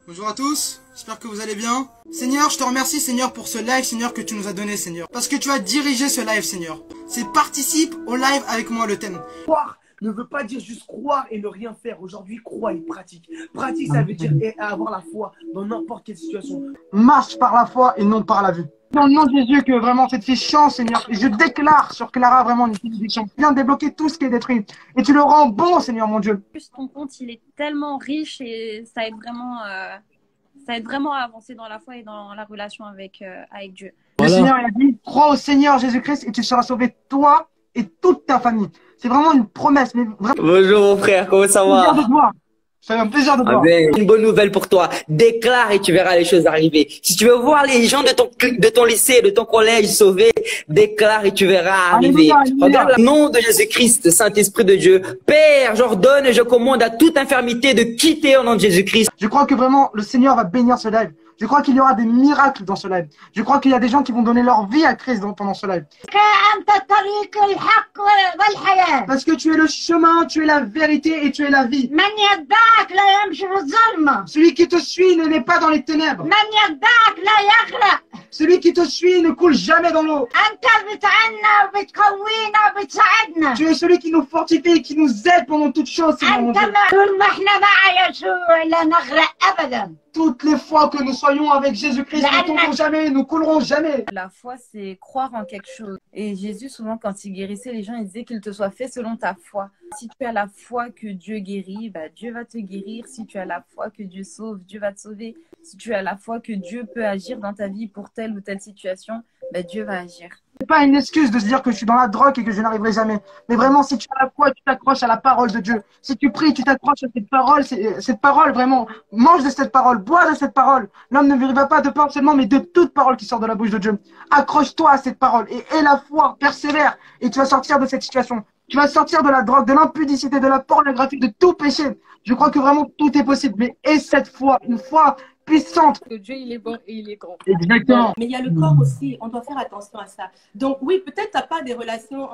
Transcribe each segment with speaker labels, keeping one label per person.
Speaker 1: Bonjour à tous, j'espère que vous allez bien. Seigneur, je te remercie Seigneur pour ce live Seigneur que tu nous as donné Seigneur. Parce que tu as dirigé ce live Seigneur. C'est participe au live avec moi le thème.
Speaker 2: Croire ne veut pas dire juste croire et ne rien faire. Aujourd'hui, croire et pratique. Pratique, ça veut dire avoir la foi dans n'importe quelle situation.
Speaker 1: Marche par la foi et non par la vue. Dans le nom de Jésus, que vraiment cette fille chance Seigneur. Et je déclare sur Clara vraiment une bénédiction. Viens débloquer tout ce qui est détruit. Et tu le rends bon Seigneur mon Dieu.
Speaker 3: Plus ton compte, il est tellement riche et ça aide vraiment à avancer dans la foi et dans la relation avec Dieu.
Speaker 1: Le Seigneur il a dit, crois au Seigneur Jésus-Christ et tu seras sauvé toi et toute ta famille. C'est vraiment une promesse. Mais vraiment,
Speaker 4: Bonjour mon frère, comment ça va?
Speaker 1: C'est un plaisir de te voir.
Speaker 4: Une bonne nouvelle pour toi. Déclare et tu verras les choses arriver. Si tu veux voir les gens de ton lycée, de ton collège sauvés, déclare et tu verras arriver. Regarde le nom de Jésus-Christ, Saint-Esprit de Dieu. Père, j'ordonne et je commande à toute infirmité de quitter au nom de Jésus-Christ.
Speaker 1: Je crois que vraiment le Seigneur va bénir ce live. Je crois qu'il y aura des miracles dans ce live. Je crois qu'il y a des gens qui vont donner leur vie à Christ pendant ce live. Parce que tu es le chemin, tu es la vérité et tu es la vie. Celui qui te suit ne n'est pas dans les ténèbres. Celui qui te suit ne coule jamais dans l'eau. Tu es celui qui nous fortifie et qui nous aide pendant toutes choses, Seigneur mon Dieu. Toutes les fois que nous soyons avec Jésus-Christ, nous ne tomberons jamais, nous coulerons jamais.
Speaker 3: La foi, c'est croire en quelque chose. Et Jésus, souvent, quand il guérissait les gens, il disait qu'il te soit fait selon ta foi. Si tu as la foi que Dieu guérit, bah, Dieu va te guérir. Si tu as la foi que Dieu sauve, Dieu va te sauver. Si tu as la foi que Dieu peut agir dans ta vie pour telle ou telle situation, bah, Dieu va agir.
Speaker 1: C'est pas une excuse de se dire que je suis dans la drogue et que je n'arriverai jamais. Mais vraiment, si tu as la foi, tu t'accroches à la parole de Dieu. Si tu pries, tu t'accroches à cette parole vraiment. Mange de cette parole, bois de cette parole. L'homme ne vivra pas de pain seulement, mais de toute parole qui sort de la bouche de Dieu. Accroche-toi à cette parole et aie la foi, persévère et tu vas sortir de cette situation. Tu vas sortir de la drogue, de l'impudicité, de la pornographie, de tout péché. Je crois que vraiment tout est possible. Mais aie cette foi, une foi puissante.
Speaker 5: Que Dieu, il est bon et il est grand.
Speaker 1: Exactement.
Speaker 5: Mais il y a le corps aussi, on doit faire attention à ça. Donc oui, peut-être tu n'as pas des relations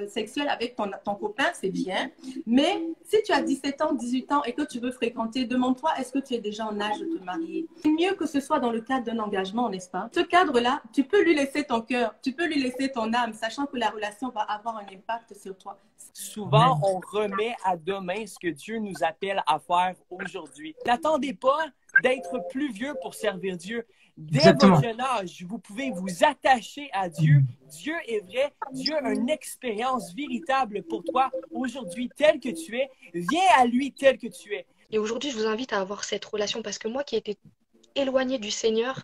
Speaker 5: sexuelles avec ton copain, c'est bien. Mais si tu as 17 ans, 18 ans et que tu veux fréquenter, demande-toi, est-ce que tu es déjà en âge de te marier? C'est mieux que ce soit dans le cadre d'un engagement, n'est-ce pas? Ce cadre-là, tu peux lui laisser ton cœur, tu peux lui laisser ton âme, sachant que la relation va avoir un impact sur toi.
Speaker 6: Souvent, on remet à demain ce que Dieu nous appelle à faire aujourd'hui. N'attendez pas d'être plus vieux pour servir Dieu. Dès votre jeune âge, vous pouvez vous attacher à Dieu. Dieu est vrai. Dieu a une expérience véritable pour toi aujourd'hui tel que tu es. Viens à lui tel que tu es.
Speaker 7: Et aujourd'hui, je vous invite à avoir cette relation parce que moi qui étais éloignée du Seigneur,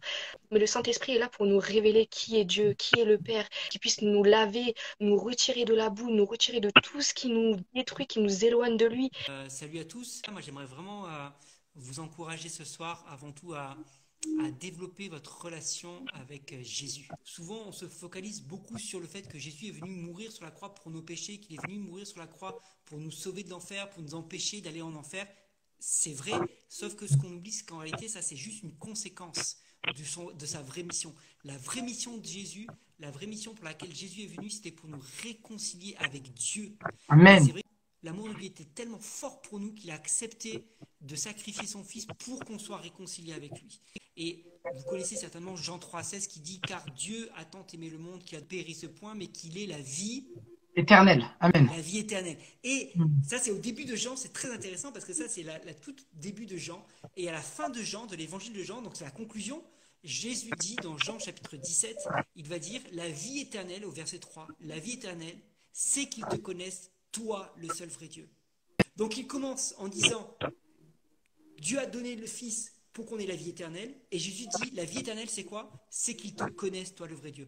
Speaker 7: mais le Saint-Esprit est là pour nous révéler qui est Dieu, qui est le Père, qui puisse nous laver, nous retirer de la boue, nous retirer de tout ce qui nous détruit, qui nous éloigne de lui.
Speaker 8: Salut à tous. Moi, j'aimerais vraiment vous encourager ce soir avant tout à développer votre relation avec Jésus. Souvent, on se focalise beaucoup sur le fait que Jésus est venu mourir sur la croix pour nos péchés, qu'il est venu mourir sur la croix pour nous sauver de l'enfer, pour nous empêcher d'aller en enfer. C'est vrai, sauf que ce qu'on oublie, c'est qu'en réalité, ça, c'est juste une conséquence de sa vraie mission. La vraie mission de Jésus, la vraie mission pour laquelle Jésus est venu, c'était pour nous réconcilier avec Dieu.
Speaker 1: Amen.
Speaker 8: C'est vrai, l'amour de Dieu était tellement fort pour nous qu'il a accepté de sacrifier son Fils pour qu'on soit réconcilié avec lui. Et vous connaissez certainement Jean 3,16 qui dit « Car Dieu a tant aimé le monde qu'il a péri ce point, mais qu'il est la vie
Speaker 1: éternelle. » Amen.
Speaker 8: La vie éternelle. Et ça, c'est au début de Jean, c'est très intéressant parce que ça, c'est la toute début de Jean. Et à la fin de Jean, de l'évangile de Jean, donc c'est la conclusion, Jésus dit dans Jean chapitre 17, il va dire « La vie éternelle » au verset 3, « La vie éternelle, c'est qu'ils te connaissent, toi, le seul vrai Dieu. » Donc il commence en disant « Dieu a donné le Fils pour qu'on ait la vie éternelle. » Et Jésus dit « La vie éternelle, c'est quoi? C'est qu'ils te connaissent, toi, le vrai Dieu. »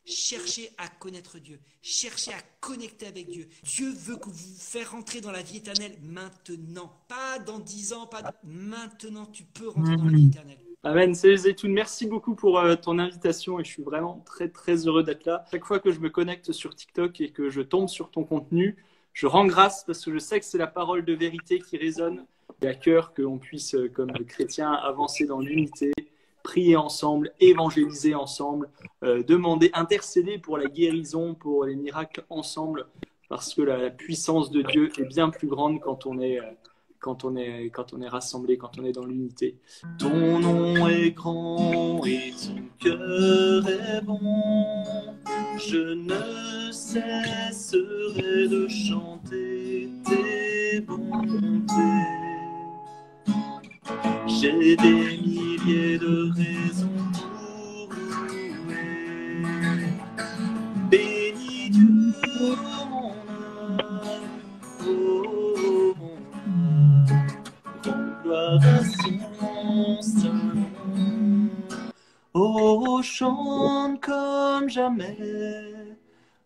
Speaker 8: Cherchez à connaître Dieu. Cherchez à connecter avec Dieu. Dieu veut que vous faire rentrer dans la vie éternelle maintenant. Pas dans 10 ans, maintenant, tu peux rentrer dans la vie éternelle.
Speaker 9: Amen. Salut Zaytoun, merci beaucoup pour ton invitation et je suis vraiment très très heureux d'être là. Chaque fois que je me connecte sur TikTok et que je tombe sur ton contenu, je rends grâce parce que je sais que c'est la parole de vérité qui résonne. Et à cœur qu'on puisse, comme chrétiens, avancer dans l'unité, prier ensemble, évangéliser ensemble, demander, intercéder pour la guérison, pour les miracles ensemble, parce que la puissance de Dieu est bien plus grande quand on est quand on est rassemblés, quand on est dans l'unité. Ton nom est grand et ton cœur est bon. Je ne cesserai de chanter tes bontés. J'ai des milliers de raisons pour louer. Bénis Dieu, mon âme, oh mon âme. Rends gloire à son saint nom. Oh, chante comme jamais.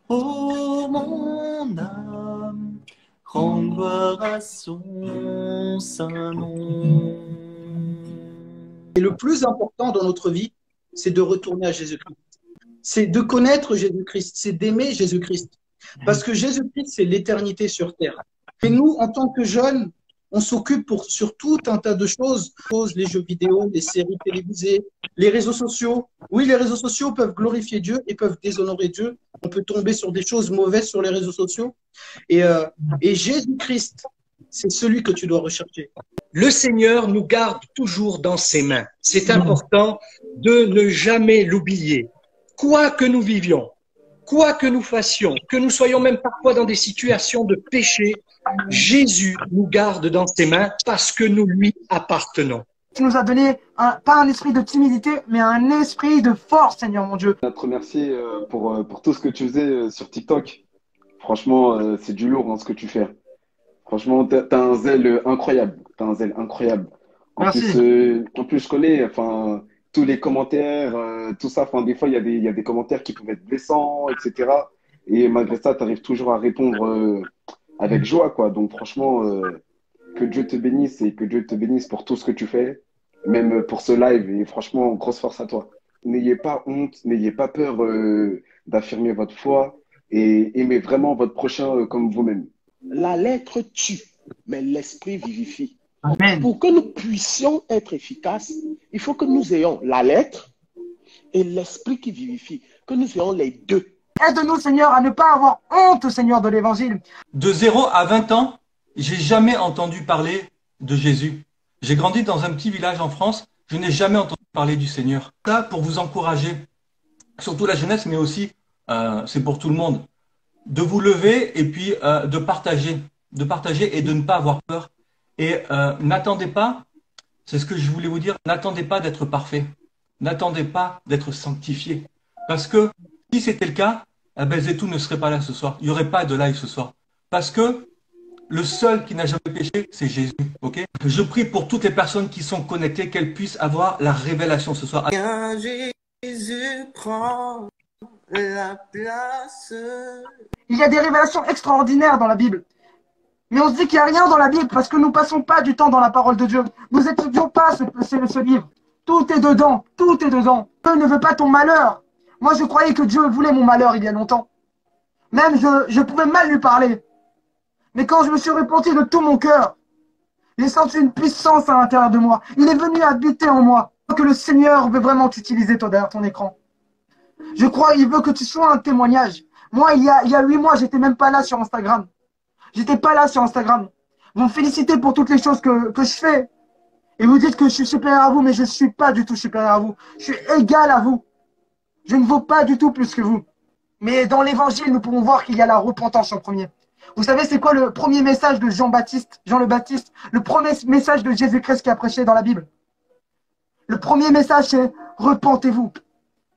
Speaker 9: Oh, mon âme, rends gloire à son saint nom.
Speaker 10: Et le plus important dans notre vie, c'est de retourner à Jésus-Christ. C'est de connaître Jésus-Christ, c'est d'aimer Jésus-Christ. Parce que Jésus-Christ, c'est l'éternité sur terre. Et nous, en tant que jeunes, on s'occupe sur tout un tas de choses. Les jeux vidéo, les séries télévisées, les réseaux sociaux. Oui, les réseaux sociaux peuvent glorifier Dieu et peuvent déshonorer Dieu. On peut tomber sur des choses mauvaises sur les réseaux sociaux. Et Jésus-Christ, c'est celui que tu dois rechercher.
Speaker 11: Le Seigneur nous garde toujours dans ses mains. C'est important de ne jamais l'oublier. Quoi que nous vivions, quoi que nous fassions, que nous soyons même parfois dans des situations de péché, Jésus nous garde dans ses mains parce que nous lui appartenons.
Speaker 1: Tu nous as donné pas un esprit de timidité, mais un esprit de force, Seigneur mon Dieu.
Speaker 12: Je voudrais te remercier pour tout ce que tu faisais sur TikTok. Franchement, c'est du lourd ce que tu fais. Franchement, t'as un zèle incroyable. T'as un zèle incroyable.
Speaker 1: Merci.
Speaker 12: En plus, je connais tous les commentaires, tout ça. Des fois, il y a des commentaires qui peuvent être blessants, etc. Et malgré ça, tu arrives toujours à répondre avec joie, quoi. Donc, franchement, que Dieu te bénisse et que Dieu te bénisse pour tout ce que tu fais, même pour ce live. Et franchement, grosse force à toi. N'ayez pas honte, n'ayez pas peur d'affirmer votre foi et aimez vraiment votre prochain comme vous-même.
Speaker 13: La lettre tue, mais l'esprit vivifie.
Speaker 1: Amen.
Speaker 13: Pour que nous puissions être efficaces, il faut que nous ayons la lettre et l'esprit qui vivifie, que nous ayons les deux.
Speaker 1: Aide-nous, Seigneur, à ne pas avoir honte, Seigneur, de l'évangile.
Speaker 14: De 0 à 20 ans, j'ai jamais entendu parler de Jésus. J'ai grandi dans un petit village en France, je n'ai jamais entendu parler du Seigneur. Ça, pour vous encourager, surtout la jeunesse, mais aussi, c'est pour tout le monde, de vous lever et puis de partager et de ne pas avoir peur. Et n'attendez pas, c'est ce que je voulais vous dire, n'attendez pas d'être parfait, n'attendez pas d'être sanctifié. Parce que si c'était le cas, Zetou ne serait pas là ce soir, il n'y aurait pas de live ce soir. Parce que le seul qui n'a jamais péché, c'est Jésus. Ok? Je prie pour toutes les personnes qui sont connectées, qu'elles puissent avoir la révélation ce soir.
Speaker 15: Jésus prend la place.
Speaker 1: Il y a des révélations extraordinaires dans la Bible. Mais on se dit qu'il n'y a rien dans la Bible parce que nous ne passons pas du temps dans la parole de Dieu. Nous n'étudions pas ce livre. Tout est dedans. Tout est dedans. Dieu ne veut pas ton malheur. Moi, je croyais que Dieu voulait mon malheur il y a longtemps. Même, je pouvais mal lui parler. Mais quand je me suis repenti de tout mon cœur, j'ai senti une puissance à l'intérieur de moi. Il est venu habiter en moi. Que le Seigneur veut vraiment t'utiliser, toi, derrière ton écran. Je crois qu'il veut que tu sois un témoignage. Moi, il y a 8 mois, j'étais même pas là sur Instagram. J'étais pas là sur Instagram. Vous me félicitez pour toutes les choses que je fais. Et vous dites que je suis supérieur à vous, mais je ne suis pas du tout supérieur à vous. Je suis égal à vous. Je ne vaux pas du tout plus que vous. Mais dans l'évangile, nous pouvons voir qu'il y a la repentance en premier. Vous savez, c'est quoi le premier message de Jean le Baptiste? Le premier message de Jésus-Christ qui a prêché dans la Bible. Le premier message, c'est « Repentez-vous,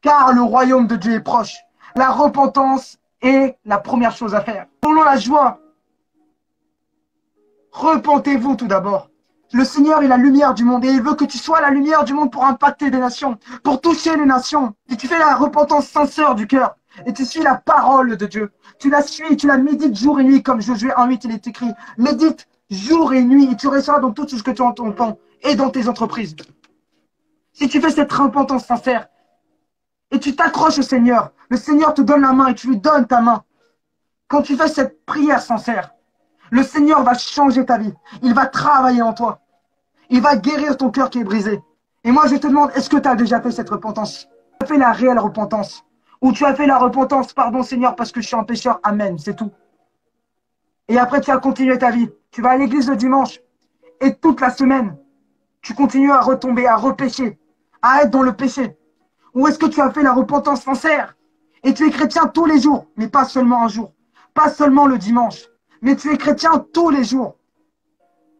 Speaker 1: car le royaume de Dieu est proche ». La repentance est la première chose à faire. Selon la joie, repentez-vous tout d'abord. Le Seigneur est la lumière du monde et il veut que tu sois la lumière du monde pour impacter des nations, pour toucher les nations. Si tu fais la repentance sincère du cœur et tu suis la parole de Dieu, tu la suis, tu la médites jour et nuit, comme Josué 1:8 il est écrit. Médite jour et nuit et tu réussiras dans tout ce que tu entends et dans tes entreprises. Si tu fais cette repentance sincère et tu t'accroches au Seigneur, le Seigneur te donne la main et tu lui donnes ta main. Quand tu fais cette prière sincère, le Seigneur va changer ta vie. Il va travailler en toi. Il va guérir ton cœur qui est brisé. Et moi, je te demande, est-ce que tu as déjà fait cette repentance? Tu as fait la réelle repentance? Ou tu as fait la repentance, pardon Seigneur, parce que je suis un pécheur, amen, c'est tout. Et après, tu as continué ta vie. Tu vas à l'église le dimanche. et toute la semaine, tu continues à retomber, à repécher, à être dans le péché? Ou est-ce que tu as fait la repentance sincère et tu es chrétien tous les jours, mais pas seulement un jour, pas seulement le dimanche, mais tu es chrétien tous les jours.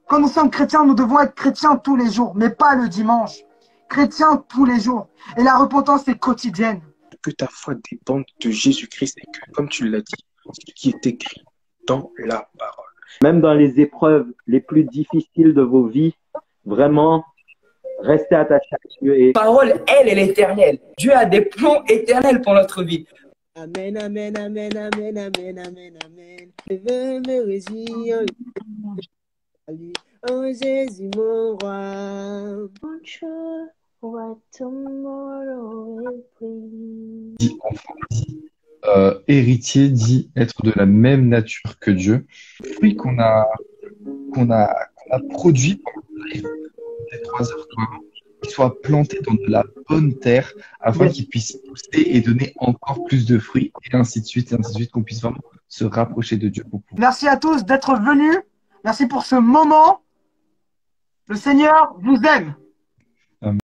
Speaker 1: Quand nous sommes chrétiens, nous devons être chrétiens tous les jours, mais pas le dimanche. Chrétiens tous les jours. Et la repentance est quotidienne.
Speaker 16: Que ta foi dépende de Jésus-Christ et que, comme tu l'as dit, ce qui est écrit dans la parole.
Speaker 17: Même dans les épreuves les plus difficiles de vos vies, vraiment, restez attachés à Dieu. Et...
Speaker 4: La parole, elle est éternelle. Dieu a des plans éternels pour notre vie.
Speaker 15: Amen, amen, amen, amen, amen, amen, amen. Je veux me réjouir. Oh Jésus, mon roi.
Speaker 18: What tomorrow will bring.
Speaker 19: Dit enfant, dit héritier, dit être de la même nature que Dieu. Le fruit qu'on a produit pendant les 3 heures, qu'il soit planté dans de la bonne terre afin qu'il puisse pousser et donner encore plus de fruits et ainsi de suite, qu'on puisse vraiment se rapprocher de Dieu.
Speaker 1: Merci à tous d'être venus. Merci pour ce moment. Le Seigneur vous aime.